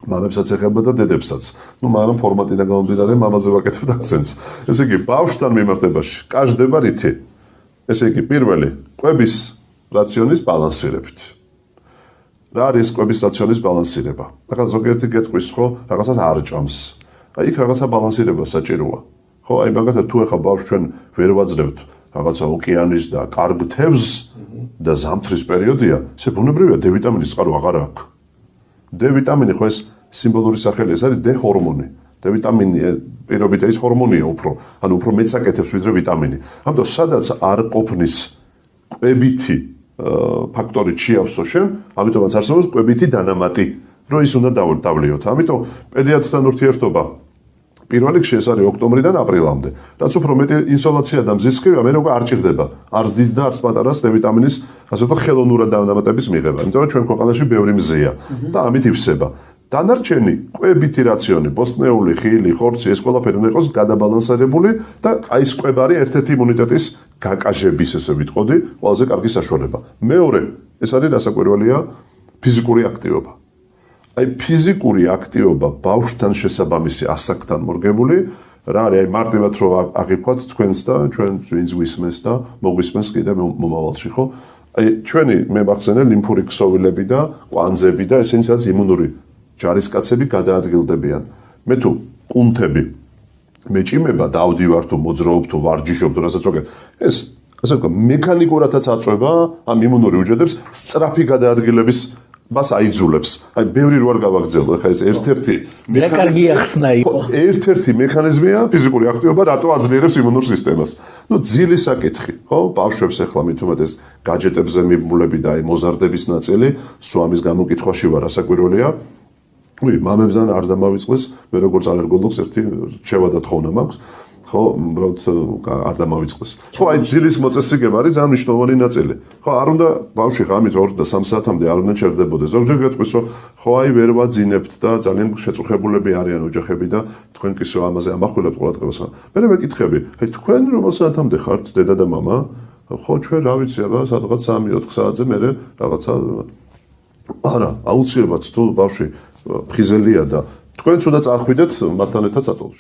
მამებსაც ეხება და დედებსაც. მაგრამ ფორმატიდან გამომდინარე მამაზე ვაკეთებ აქცენტს. ესე იგი, ბავშვთან მიმართებაში კაშდება რითი? ესე იგი, პირველი, კვების რაციონის ბალანსირებით. რა არის კვების რაციონის ბალანსირება? ახლა ზოგიერთი გეტყვის, ხო, რაღაცას არ ჭამს. აი იქ რაღაცა ბალანსირება საჭიროა. ხო, აი მაგათაც თუ ახლა ბავშვს ჩვენ ვერ ვაძლევთ რაღაცა ოკეანის და კარგ თევზს და ზამთრის პერიოდია, ესე ბუნებრივია D ვიტამინის წყარო აღარ აქვს. D ვიტამინი ხო ეს სიმბოლური სახელი ეს არის D ჰორმონი. D ვიტამინი პირობით ეს ჰორმონია უფრო, ანუ უფრო მეც აკეთებს ვიდრე ვიტამინი. ამიტომ სადაც არ ყოფნის კვებითი ფაქტორი ჩიავსო შენ, ამიტომაც არსებობს კვებითი დანამატი, რომ ის უნდა დავლიოთ. ამიტომ პედიატრთან ურთიერთობა პირველ რიგში ეს არის ოქტომბრიდან აპრილამდე. რაც უფრო მეტი ინსოლაცია და მზის სხივია, მე როგორ არ ჭირდება. არც დიდ და არც პატარას D ვიტამინის, ასე ვთქვათ, ხელოვნურად დანამატების მიღება. იმიტომ რომ ჩვენ ქვეყანაში ბევრი მზეა და ამით ივსება. დანარჩენი კვებითი რაციონი, ბოსტნეული, ხილი, ხორცი, ეს ყველაფერი უნდა იყოს გადაბალანსირებული და აი ეს კვება არის ერთ-ერთი იმუნიტეტის გაკაჟების, ესე ვიტყოდი, ყველაზე კარგი საშუალება. მეორე, ეს არის რასაკვირველია, ფიზიკური აქტივობა. აი ფიზიკური აქტივობა ბავშვთან შესაბამისი ასაკთან მორგებული, რა არის აი მარტივად რომ აღიქვათ თქვენს და ჩვენ ვინც გვისმენს და მოგვისმენს კიდე მომავალში, ხო? აი ჩვენი მე მახსენე ლიმფური ქსოვილები და კვანძები და ესენი სადაც იმუნური ჯარისკაცები გადაადგილდებიან. მე თუ კუნთები მეჭიმება დავდივარ თუ მოძრაობ თუ ვარჯიშობ თუ რასაც ვაკეთებ, ეს ასე ვთქვათ, მექანიკურადაც აწვება ამ იმუნური უჯრედებს სწრაფი გადაადგილების მას აიძულებს. აი ბევრი რო არ გავაგრძელო, ეხლა ეს ერთ-ერთი ერთ-ერთი მექანიზმია ფიზიკური აქტივობა, რატო აძლიერებს იმუნურ სისტემას. ნუ ძილი საკითხი, ხო? ბავშვებს ეხლა მით უმეტეს გაჯეტებზე მიმულები და აი მოზარდების ნაწილი, სვამის გამოკითხვაში ვარ, ასაკვირველია. მამებთან არ დამავიწყდეს, მე როგორც ალერგოლოგს ერთი რჩევა და თხოვნა მაქვს. ხო, უბრალოდ არ დამავიწყდეს. ხო, აი ძილის მოწესრიგება არის ძალიან მნიშვნელოვანი ნაწილი. ხო, არ უნდა ბავშვი ღამით 2 და 3 საათამდე არ უნდა ჩერდებოდეს. ზოგჯერ გეტყვის, რომ ხო, აი ვერ ვაძინებთ და ძალიან შეწუხებულები არიან ოჯახები და თქვენ კი სულ ამაზე ამახვილებთ ყურადღებას. მე მეკითხები, აი თქვენ რომელ საათამდე ხართ დედა და მამა? ხო, ჩვენ რა ვიცი, აბა სადღაც 3-4 საათზე მე რაღაცა არა, აუცილებლად თუ ბავშვი ფხიზელია და თქვენც უნდა წახვიდეთ მათთან ერთად საწოლში.